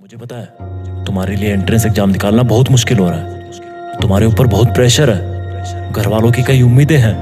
मुझे पता है तुम्हारे लिए एंट्रेंस एग्जाम निकालना बहुत मुश्किल हो रहा है। तुम्हारे ऊपर बहुत प्रेशर है, घर वालों की कई उम्मीदें हैं,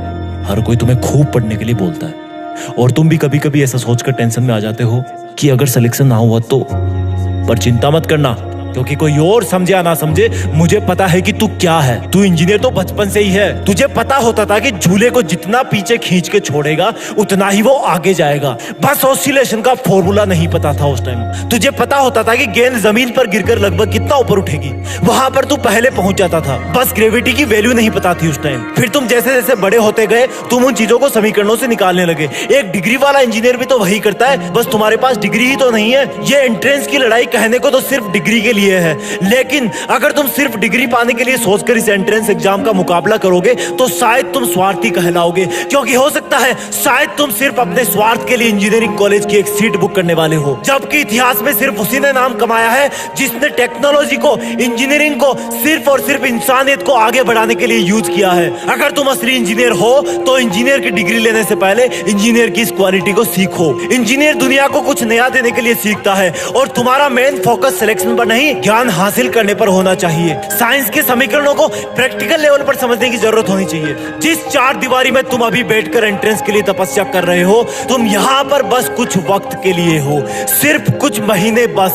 हर कोई तुम्हें खूब पढ़ने के लिए बोलता है और तुम भी कभी कभी ऐसा सोचकर टेंशन में आ जाते हो कि अगर सिलेक्शन ना हुआ तो। पर चिंता मत करना, क्योंकि कोई और समझे या ना समझे, मुझे पता है कि तू क्या है। तू इंजीनियर तो बचपन से ही है। तुझे पता होता था कि झूले को जितना पीछे खींच के छोड़ेगा उतना ही वो आगे जाएगा। बस ऑसिलेशन का फॉर्मूला नहीं पता था उस टाइम। तुझे पता होता था कि गेंद जमीन पर गिरकर लगभग कितना ऊपर उठेगी, वहां पर तू पहले पहुंच जाता था। बस ग्रेविटी की वैल्यू नहीं पता थी उस टाइम। फिर तुम जैसे जैसे बड़े होते गए तुम उन चीजों को समीकरणों से निकालने लगे। एक डिग्री वाला इंजीनियर भी तो वही करता है, बस तुम्हारे पास डिग्री ही तो नहीं है। ये एंट्रेंस की लड़ाई कहने को तो सिर्फ डिग्री के लिए है, लेकिन अगर तुम सिर्फ डिग्री पाने के लिए सोचकर इस एंट्रेंस एग्जाम का मुकाबला करोगे तो शायद तुम स्वार्थी कहलाओगे। क्योंकि हो सकता है शायद तुम सिर्फ अपने स्वार्थ के लिए इंजीनियरिंग कॉलेज की एक सीट बुक करने वाले हो, जबकि इतिहास में सिर्फ उसी ने नाम कमाया है जिसने टेक्नोलॉजी को, इंजीनियरिंग को सिर्फ और सिर्फ इंसानियत को आगे बढ़ाने के लिए यूज किया है। अगर तुम असली इंजीनियर हो तो इंजीनियर की डिग्री लेने से पहले इंजीनियर की इस क्वालिटी को सीखो। इंजीनियर दुनिया को कुछ नया देने के लिए सीखता है और तुम्हारा मेन फोकस सिलेक्शन पर नहीं, ज्ञान हासिल करने पर होना चाहिए। साइंस के समीकरणों को प्रैक्टिकल लेवल पर समझने की जरूरत होनी चाहिए। जिस चार दीवारी में तुम अभी बैठकर एंट्रेंस के लिए तपस्या कर रहे हो, तुम यहाँ पर बस कुछ वक्त के लिए हो, सिर्फ कुछ महीने बस।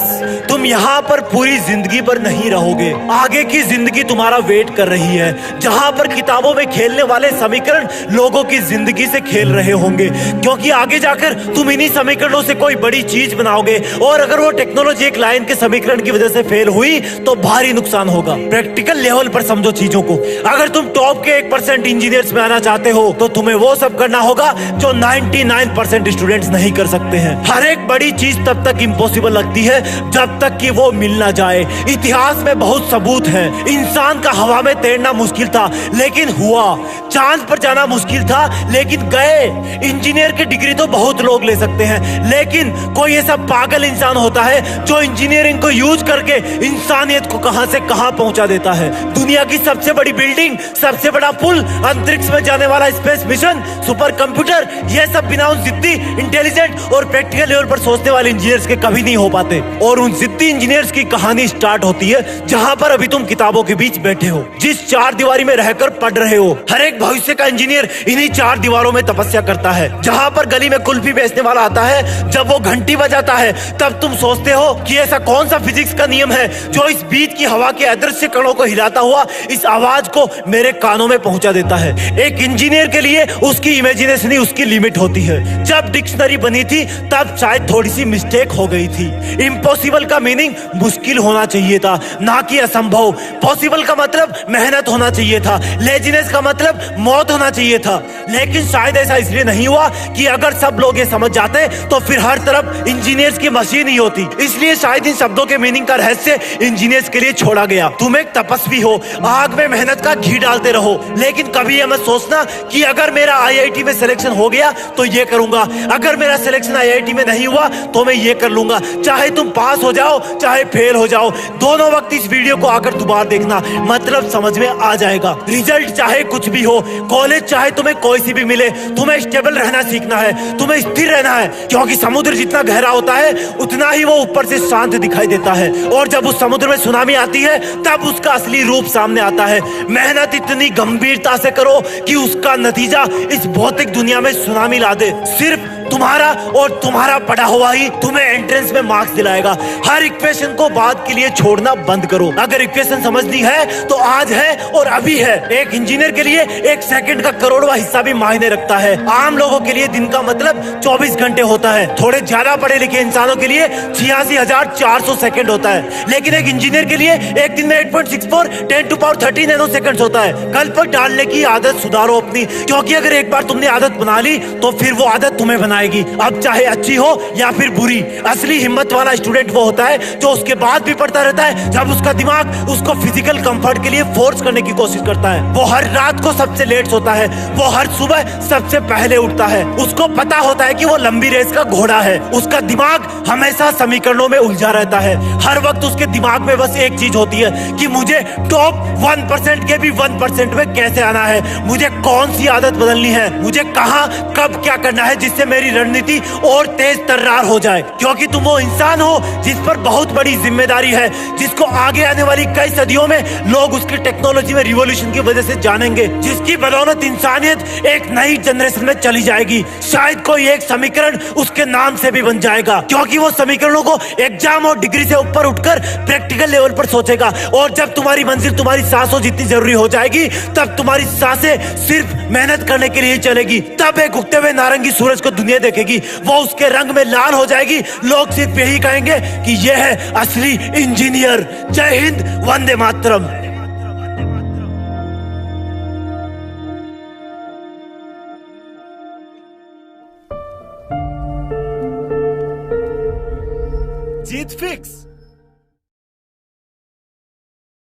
तुम यहाँ पर पूरी जिंदगी पर नहीं रहोगे। आगे की जिंदगी तुम्हारा वेट कर रही है, जहाँ पर किताबों में खेलने वाले समीकरण लोगों की जिंदगी से खेल रहे होंगे। क्योंकि आगे जाकर तुम इन्हीं समीकरणों से कोई बड़ी चीज बनाओगे और अगर वो टेक्नोलॉजी एक लाइन के समीकरण की वजह से फेल हुई तो भारी नुकसान होगा। प्रैक्टिकल लेवल पर समझो चीजों को। अगर तुम टॉप के 1% इंजीनियर्स में आना चाहते हो तो तुम्हें वो सब करना होगा जो 99% स्टूडेंट्स नहीं कर सकते हैं। हर एक बड़ी चीज तब तक इम्पॉसिबल लगती है जब तक कि वो मिल ना जाए। इतिहास में बहुत सबूत है। इंसान का हवा में तैरना मुश्किल था लेकिन हुआ, चांद पर जाना मुश्किल था लेकिन गए। इंजीनियर की डिग्री तो बहुत लोग ले सकते हैं, लेकिन कोई ऐसा पागल इंसान होता है जो इंजीनियरिंग को यूज करके इंसानियत को कहां से कहां पहुंचा देता है। दुनिया की सबसे बड़ी बिल्डिंग, सबसे बड़ा पुल, अंतरिक्ष में जाने वाला स्पेस मिशन, सुपर कंप्यूटर, ये सब बिना उन जिद्दी, इंटेलिजेंट और प्रैक्टिकल लेवल पर सोचने वाले इंजीनियर्स के कभी नहीं हो पाते। और उन जिद्दी इंजीनियर्स की कहानी स्टार्ट होती है जहां पर अभी तुम किताबों के बीच बैठे हो, जिस चार दीवारी में रहकर पढ़ रहे हो। हर एक भविष्य का इंजीनियर इन्हीं चार दीवारों में तपस्या करता है। जहां पर गली में कुल्फी बेचने वाला आता है, जब वो घंटी बजाता है तब तुम सोचते हो कि ऐसा कौन सा फिजिक्स का नियम है जो इस बीच की हवा के अदृश्य कणों को हिलाता हुआ इस आवाज को मेरे कानों में पहुंचा देता है। एक इंजीनियर के लिए उसकी इमेजिनेशन ही उसकी लिमिट होती है। जब डिक्शनरी बनी थी तब शायद थोड़ी सी मिस्टेक हो गई थी। इम्पॉसिबल का मीनिंग मुश्किल होना चाहिए था, ना कि असंभव। पॉसिबल का मतलब मेहनत होना चाहिए था, लेजीनेस का मतलब मौत होना चाहिए था। लेकिन शायद ऐसा इसलिए नहीं हुआ कि अगर सब लोग ये समझ जाते तो फिर हर तरफ इंजीनियर्स की मशीन ही होती। इसलिए शायद इन शब्दों के मीनिंग का रहस्य इंजीनियर्स के लिए छोड़ा गया। तुम एक तपस्वी हो, आग में मेहनत का घी डालते रहो, लेकिन कभी ये मत सोचना कि अगर मेरा आईआईटी में सिलेक्शन हो गया तो ये करूंगा, अगर मेरा सिलेक्शन आईआईटी में नहीं हुआ तो मैं ये कर लूंगा। चाहे तुम पास हो जाओ चाहे फेल हो जाओ, दोनों वक्त इस वीडियो को आकर दोबारा देखना, मतलब समझ में आ जाएगा। रिजल्ट चाहे कुछ भी हो, कॉलेज चाहे तुम्हें कोई सी भी मिले, तुम्हें स्टेबल रहना सीखना है, तुम्हें स्थिर रहना है। क्योंकि समुद्र जितना गहरा होता है उतना ही वो ऊपर से शांत दिखाई देता है, और जब उस समुद्र में सुनामी आती है तब उसका असली रूप सामने आता है। मेहनत इतनी गंभीरता से करो कि उसका नतीजा इस भौतिक दुनिया में सुनामी ला दे। सिर्फ तुम्हारा और तुम्हारा पढ़ा हुआ ही तुम्हें एंट्रेंस में मार्क्स दिलाएगा। हर इक्वेशन को बाद के लिए छोड़ना बंद करो। अगर इक्वेशन समझनी है तो आज है और अभी है। एक इंजीनियर के लिए एक सेकंड का करोड़वां हिस्सा भी मायने रखता है। आम लोगों के लिए दिन का मतलब 24 घंटे होता है। थोड़े ज्यादा पढ़े लिखे इंसानों के लिए 86,400 सेकंड होता है, लेकिन एक इंजीनियर के लिए एक दिन में 8.64 10⁻³ नैनो सेकंड होता है। कल पर डालने की आदत सुधारो अपनी, क्योंकि अगर एक बार तुमने आदत बना ली तो फिर वो आदत तुम्हें बनाएगी, अब चाहे अच्छी हो या फिर बुरी। असली हिम्मत वाला स्टूडेंट वो होता है जो उसके बाद भी पढ़ता रहता है जब उसका दिमाग उसको फिजिकल कंफर्ट के लिए फोर्स करने की कोशिश करता है। वो हर रात को सबसे लेट सोता है, वो हर सुबह सबसे पहले उठता है। उसको पता होता है कि वो लंबी रेस का घोड़ा है। उसका दिमाग हमेशा समीकरणों में उलझा रहता है। हर वक्त उसके दिमाग में बस एक चीज होती है कि मुझे टॉप 1% के भी 1% में कैसे आना है, मुझे कौन सी आदत बदलनी है, मुझे कहां कब क्या करना है जिससे मेरी मेरी रणनीति और तेज तर्रार हो जाए, क्योंकि तुम वो इंसान हो जिस पर बहुत बड़ी जिम्मेदारी है, जिसको आगे आने वाली कई सदियों में लोग उसकी टेक्नोलॉजी में रिवॉल्यूशन की वजह से जानेंगे, जिसकी बदौलत इंसानियत एक नई जनरेशन में चली जाएगी। शायद कोई एक समीकरण उसके नाम से भी बन जाएगा, क्योंकि वो समीकरणों को एग्जाम और डिग्री से ऊपर उठकर प्रैक्टिकल लेवल पर सोचेगा। और जब तुम्हारी मंजिल तुम्हारी सांसों जितनी जरूरी हो जाएगी, तब तुम्हारी सांसें सिर्फ मेहनत करने के लिए चलेगी। तब एक उगते हुए नारंगी सूरज को दुनिया देखेगी, वो उसके रंग में लाल हो जाएगी। लोग सिर्फ यही कहेंगे कि यह है असली इंजीनियर। जय हिंद, वंदे मातरम। जीत फिक्स।